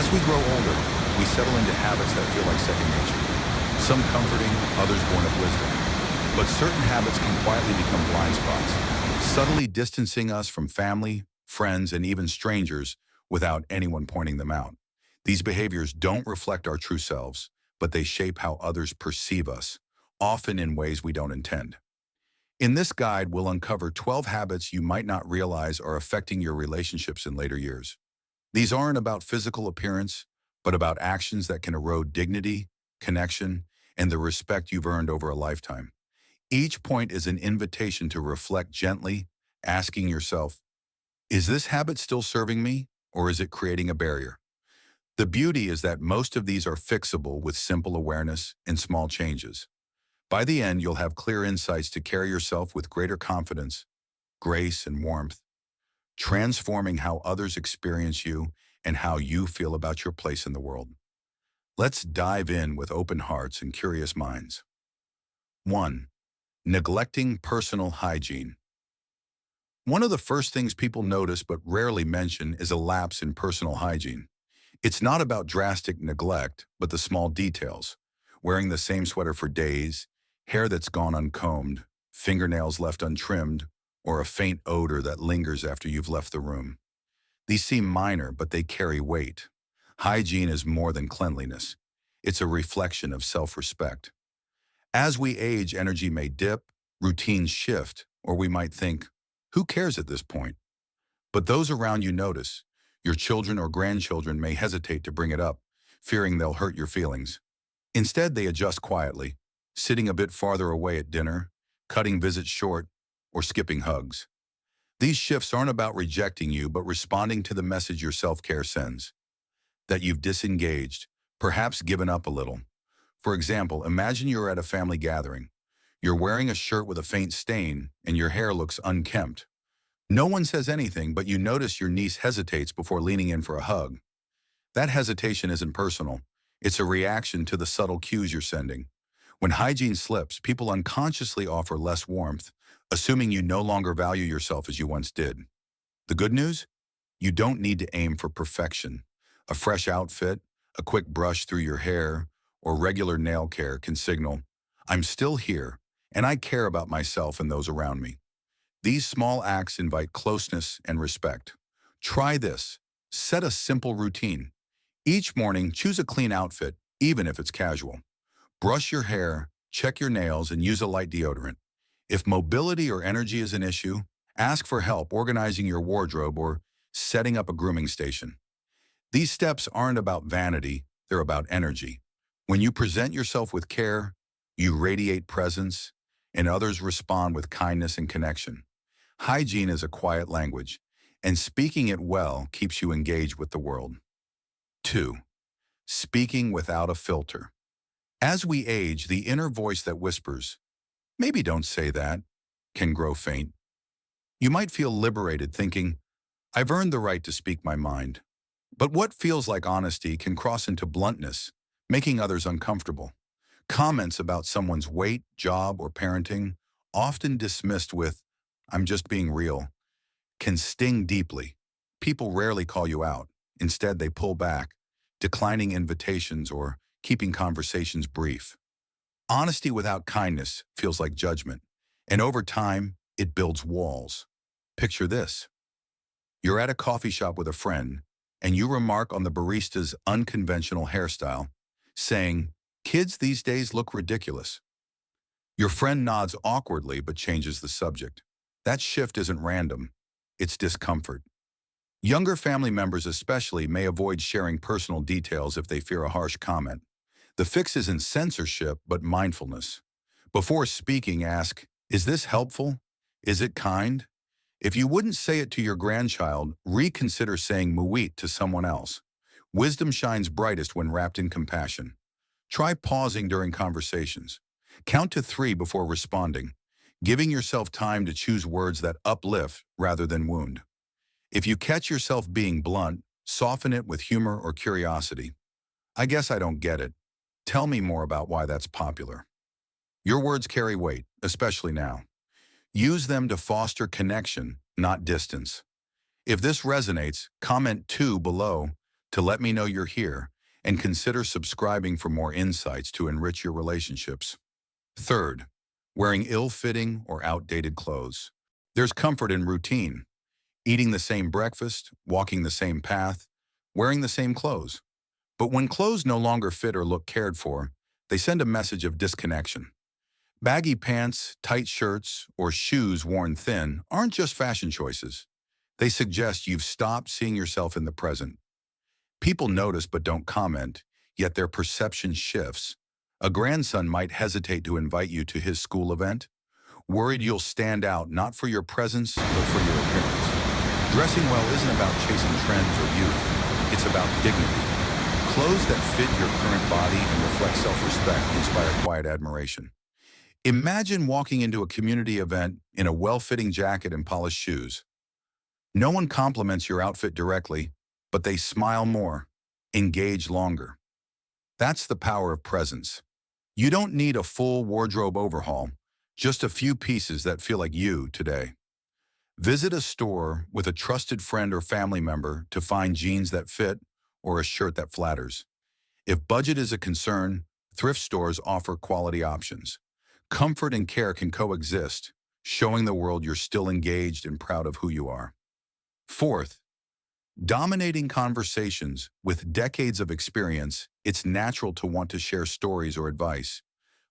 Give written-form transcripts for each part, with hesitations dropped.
As we grow older, we settle into habits that feel like second nature. Some comforting, others born of wisdom. But certain habits can quietly become blind spots, subtly distancing us from family, friends, and even strangers without anyone pointing them out. These behaviors don't reflect our true selves, but they shape how others perceive us, often in ways we don't intend. In this guide, we'll uncover 12 habits you might not realize are affecting your relationships in later years. These aren't about physical appearance, but about actions that can erode dignity, connection, and the respect you've earned over a lifetime. Each point is an invitation to reflect gently, asking yourself, is this habit still serving me, or is it creating a barrier? The beauty is that most of these are fixable with simple awareness and small changes. By the end, you'll have clear insights to carry yourself with greater confidence, grace, and warmth, transforming how others experience you and how you feel about your place in the world. Let's dive in with open hearts and curious minds. 1. Neglecting personal hygiene. One of the first things people notice but rarely mention is a lapse in personal hygiene. It's not about drastic neglect, but the small details. Wearing the same sweater for days, hair that's gone uncombed, fingernails left untrimmed, or a faint odor that lingers after you've left the room. These seem minor, but they carry weight. Hygiene is more than cleanliness. It's a reflection of self-respect. As we age, energy may dip, routines shift, or we might think, who cares at this point? But those around you notice. Your children or grandchildren may hesitate to bring it up, fearing they'll hurt your feelings. Instead, they adjust quietly, sitting a bit farther away at dinner, cutting visits short, or skipping hugs. These shifts aren't about rejecting you, but responding to the message your self-care sends. That you've disengaged, perhaps given up a little. For example, imagine you're at a family gathering. You're wearing a shirt with a faint stain, and your hair looks unkempt. No one says anything, but you notice your niece hesitates before leaning in for a hug. That hesitation isn't personal. It's a reaction to the subtle cues you're sending. When hygiene slips, people unconsciously offer less warmth, assuming you no longer value yourself as you once did. The good news? You don't need to aim for perfection. A fresh outfit, a quick brush through your hair, or regular nail care can signal, I'm still here, and I care about myself and those around me. These small acts invite closeness and respect. Try this. Set a simple routine. Each morning, choose a clean outfit, even if it's casual. Brush your hair, check your nails, and use a light deodorant. If mobility or energy is an issue, ask for help organizing your wardrobe or setting up a grooming station. These steps aren't about vanity, they're about energy. When you present yourself with care, you radiate presence, and others respond with kindness and connection. Hygiene is a quiet language, and speaking it well keeps you engaged with the world. 2. Speaking without a filter. As we age, the inner voice that whispers, maybe don't say that, can grow faint. You might feel liberated thinking, I've earned the right to speak my mind. But what feels like honesty can cross into bluntness, making others uncomfortable. Comments about someone's weight, job, or parenting, often dismissed with, I'm just being real, can sting deeply. People rarely call you out. Instead, they pull back, declining invitations or keeping conversations brief. Honesty without kindness feels like judgment, and over time, it builds walls. Picture this. You're at a coffee shop with a friend, and you remark on the barista's unconventional hairstyle, saying, kids these days look ridiculous. Your friend nods awkwardly but changes the subject. That shift isn't random, it's discomfort. Younger family members especially may avoid sharing personal details if they fear a harsh comment. The fix isn't censorship, but mindfulness. Before speaking, ask, is this helpful? Is it kind? If you wouldn't say it to your grandchild, reconsider saying "muit" to someone else. Wisdom shines brightest when wrapped in compassion. Try pausing during conversations. Count to 3 before responding, giving yourself time to choose words that uplift rather than wound. If you catch yourself being blunt, soften it with humor or curiosity. I guess I don't get it. Tell me more about why that's popular. Your words carry weight, especially now. Use them to foster connection, not distance. If this resonates, comment 2 below to let me know you're here, and consider subscribing for more insights to enrich your relationships. Third, wearing ill-fitting or outdated clothes. There's comfort in routine, eating the same breakfast, walking the same path, wearing the same clothes. But when clothes no longer fit or look cared for, they send a message of disconnection. Baggy pants, tight shirts, or shoes worn thin aren't just fashion choices. They suggest you've stopped seeing yourself in the present. People notice but don't comment, yet their perception shifts. A grandson might hesitate to invite you to his school event, worried you'll stand out not for your presence, but for your appearance. Dressing well isn't about chasing trends or youth. It's about dignity. Clothes that fit your current body and reflect self-respect inspire quiet admiration. Imagine walking into a community event in a well-fitting jacket and polished shoes. No one compliments your outfit directly, but they smile more, engage longer. That's the power of presence. You don't need a full wardrobe overhaul, just a few pieces that feel like you today. Visit a store with a trusted friend or family member to find jeans that fit or a shirt that flatters. If budget is a concern, thrift stores offer quality options. Comfort and care can coexist, showing the world you're still engaged and proud of who you are. Fourth, dominating conversations. With decades of experience, it's natural to want to share stories or advice.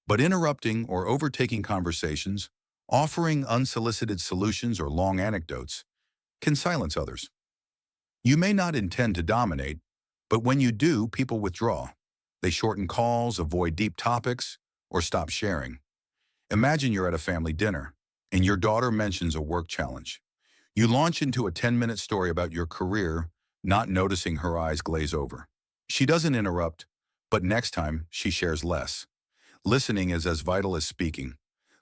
But interrupting or overtaking conversations, offering unsolicited solutions or long anecdotes, can silence others. You may not intend to dominate, but when you do, people withdraw. They shorten calls, avoid deep topics, or stop sharing. Imagine you're at a family dinner, and your daughter mentions a work challenge. You launch into a 10-minute story about your career, not noticing her eyes glaze over. She doesn't interrupt, but next time she shares less. Listening is as vital as speaking.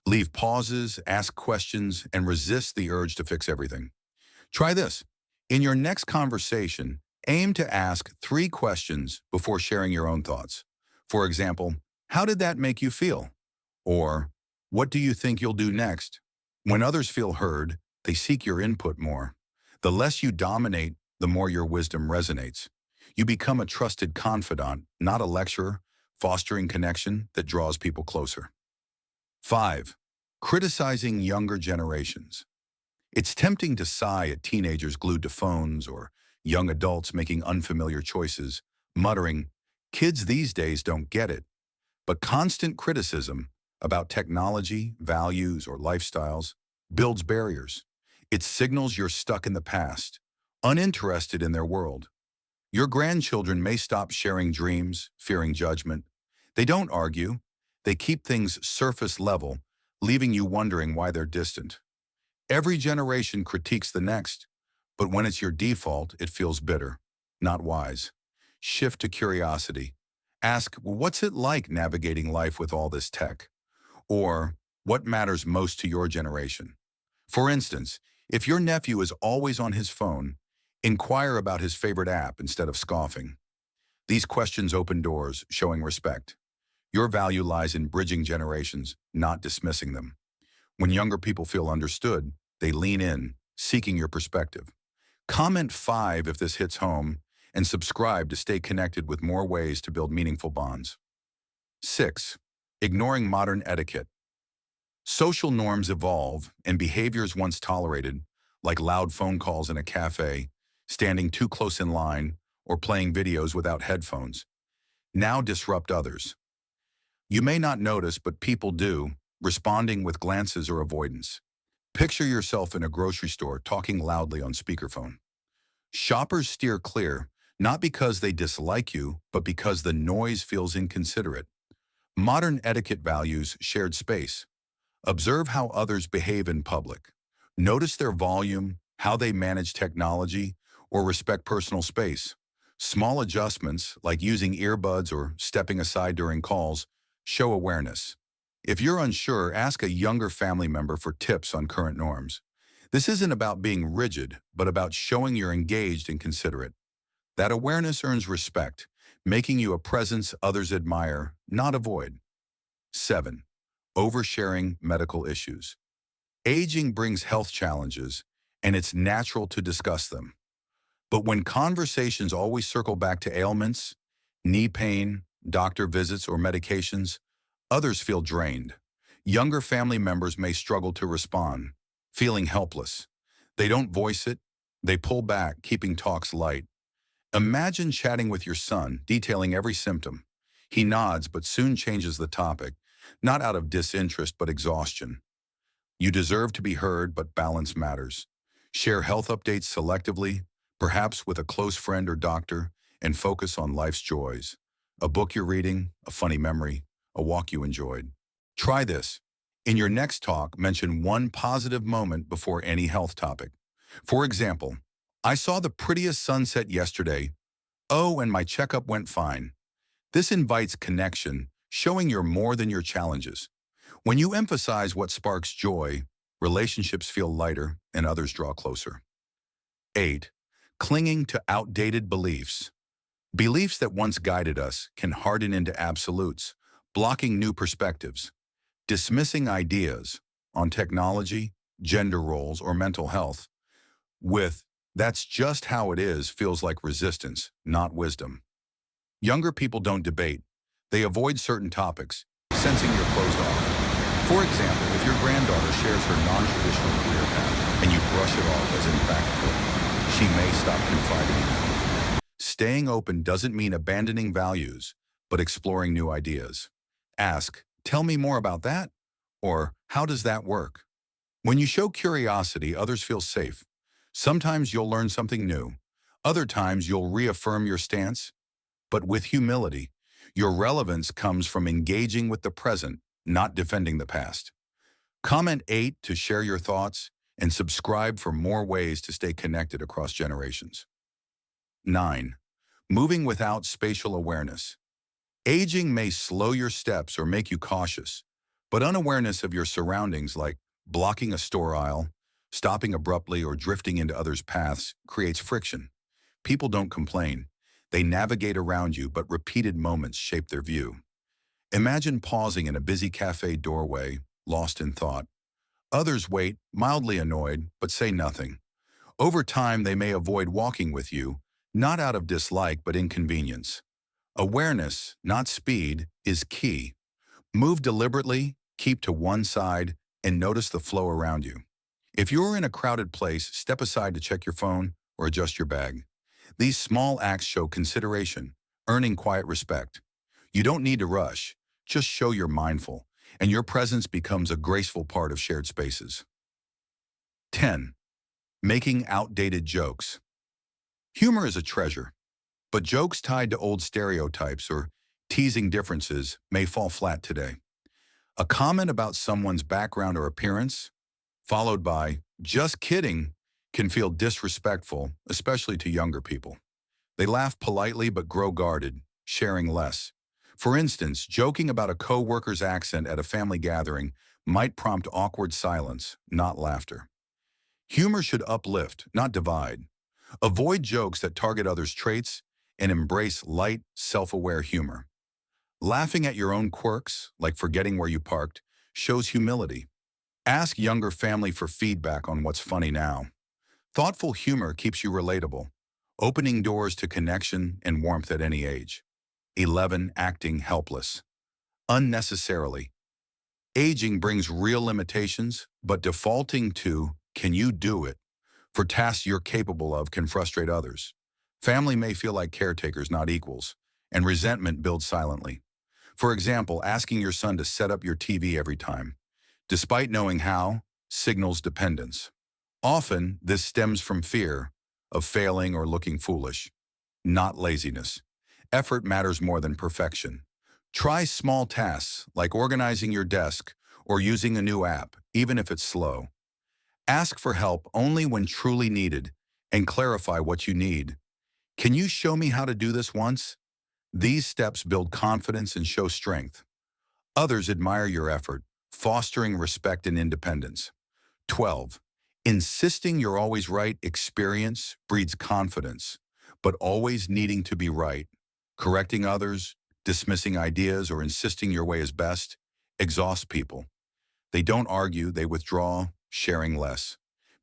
Leave pauses, ask questions, and resist the urge to fix everything. Try this. In your next conversation, aim to ask 3 questions before sharing your own thoughts. For example, how did that make you feel? Or, what do you think you'll do next? When others feel heard, they seek your input more. The less you dominate, the more your wisdom resonates. You become a trusted confidant, not a lecturer, fostering connection that draws people closer. 5. Criticizing younger generations. It's tempting to sigh at teenagers glued to phones or young adults making unfamiliar choices, muttering, "Kids these days don't get it." But constant criticism about technology, values, or lifestyles builds barriers. It signals you're stuck in the past, uninterested in their world. Your grandchildren may stop sharing dreams, fearing judgment. They don't argue. They keep things surface level, leaving you wondering why they're distant. Every generation critiques the next, but when it's your default, it feels bitter, not wise. Shift to curiosity. Ask, well, what's it like navigating life with all this tech? Or, what matters most to your generation? For instance, if your nephew is always on his phone, inquire about his favorite app instead of scoffing. These questions open doors, showing respect. Your value lies in bridging generations, not dismissing them. When younger people feel understood, they lean in, seeking your perspective. Comment 5 if this hits home, and subscribe to stay connected with more ways to build meaningful bonds. 6. Ignoring modern etiquette. Social norms evolve, and behaviors once tolerated, like loud phone calls in a cafe, standing too close in line, or playing videos without headphones, now disrupt others. You may not notice, but people do, responding with glances or avoidance. Picture yourself in a grocery store talking loudly on speakerphone. Shoppers steer clear, not because they dislike you, but because the noise feels inconsiderate. Modern etiquette values shared space. Observe how others behave in public. Notice their volume, how they manage technology, or respect personal space. Small adjustments, like using earbuds or stepping aside during calls, show awareness. If you're unsure, ask a younger family member for tips on current norms. This isn't about being rigid, but about showing you're engaged and considerate. That awareness earns respect, making you a presence others admire, not avoid. 7. Oversharing medical issues. Aging brings health challenges, and it's natural to discuss them. But when conversations always circle back to ailments, knee pain, doctor visits, or medications, others feel drained. Younger family members may struggle to respond, feeling helpless. They don't voice it, they pull back, keeping talks light. Imagine chatting with your son, detailing every symptom. He nods but soon changes the topic, not out of disinterest but exhaustion. You deserve to be heard, but balance matters. Share health updates selectively, perhaps with a close friend or doctor, and focus on life's joys. A book you're reading, a funny memory, a walk you enjoyed. Try this. In your next talk, mention one positive moment before any health topic. For example, I saw the prettiest sunset yesterday. Oh, and my checkup went fine. This invites connection, showing you're more than your challenges. When you emphasize what sparks joy, relationships feel lighter and others draw closer. 8. Clinging to outdated beliefs. Beliefs that once guided us can harden into absolutes, blocking new perspectives. Dismissing ideas on technology, gender roles, or mental health with "that's just how it is" feels like resistance, not wisdom. Younger people don't debate. They avoid certain topics, sensing you're closed off. For example, if your granddaughter shares her non-traditional career path and you brush it off as impractical, she may stop confiding in you. Staying open doesn't mean abandoning values, but exploring new ideas. Ask, "Tell me more about that," or "How does that work?" When you show curiosity, others feel safe. Sometimes you'll learn something new. Other times you'll reaffirm your stance. But with humility, your relevance comes from engaging with the present, not defending the past. Comment 8 to share your thoughts and subscribe for more ways to stay connected across generations. 9. Moving without spatial awareness. Aging may slow your steps or make you cautious, but unawareness of your surroundings, like blocking a store aisle, stopping abruptly, or drifting into others' paths, creates friction. People don't complain. They navigate around you, but repeated moments shape their view. Imagine pausing in a busy cafe doorway, lost in thought. Others wait, mildly annoyed, but say nothing. Over time, they may avoid walking with you, not out of dislike but inconvenience. Awareness, not speed, is key. Move deliberately, keep to one side, and notice the flow around you. If you're in a crowded place, step aside to check your phone or adjust your bag. These small acts show consideration, earning quiet respect. You don't need to rush, just show you're mindful, and your presence becomes a graceful part of shared spaces. 10. Making outdated jokes. Humor is a treasure, but jokes tied to old stereotypes or teasing differences may fall flat today. A comment about someone's background or appearance, followed by "just kidding," can feel disrespectful, especially to younger people. They laugh politely but grow guarded, sharing less. For instance, joking about a co-worker's accent at a family gathering might prompt awkward silence, not laughter. Humor should uplift, not divide. Avoid jokes that target others' traits and embrace light, self-aware humor. Laughing at your own quirks, like forgetting where you parked, shows humility. Ask younger family for feedback on what's funny now. Thoughtful humor keeps you relatable, opening doors to connection and warmth at any age. 11. Acting helpless. Unnecessarily. Aging brings real limitations, but defaulting to "can you do it" for tasks you're capable of can frustrate others. Family may feel like caretakers, not equals, and resentment builds silently. For example, asking your son to set up your TV every time, despite knowing how, signals dependence. Often, this stems from fear of failing or looking foolish, not laziness. Effort matters more than perfection. Try small tasks like organizing your desk or using a new app, even if it's slow. Ask for help only when truly needed and clarify what you need. "Can you show me how to do this once?" These steps build confidence and show strength. Others admire your effort, fostering respect and independence. 12. Insisting you're always right. Experience breeds confidence, but always needing to be right. Correcting others, dismissing ideas, or insisting your way is best exhausts people. They don't argue, they withdraw, sharing less.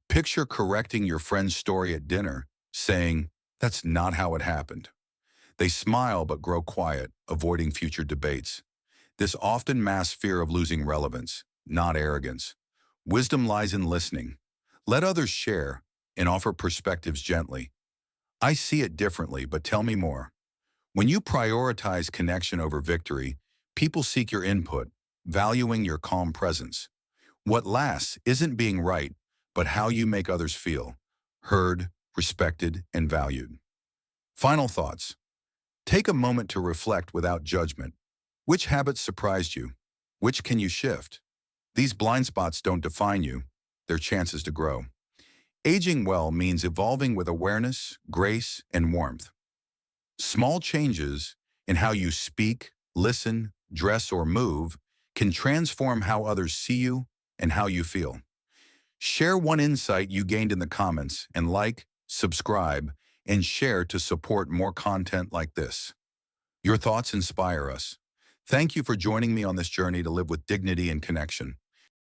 Picture correcting your friend's story at dinner, saying, That's not how it happened. They smile but grow quiet, avoiding future debates. This often masks fear of losing relevance, not arrogance. Wisdom lies in listening. Let others share and offer perspectives gently. I see it differently, but tell me more. When you prioritize connection over victory, people seek your input, valuing your calm presence. What lasts isn't being right, but how you make others feel, heard, respected, and valued. Final thoughts. Take a moment to reflect without judgment. Which habits surprised you? Which can you shift? These blind spots don't define you, they're chances to grow. Aging well means evolving with awareness, grace, and warmth. Small changes in how you speak, listen, dress, or move can transform how others see you and how you feel. Share one insight you gained in the comments and like, subscribe, and share to support more content like this. Your thoughts inspire us. Thank you for joining me on this journey to live with dignity and connection.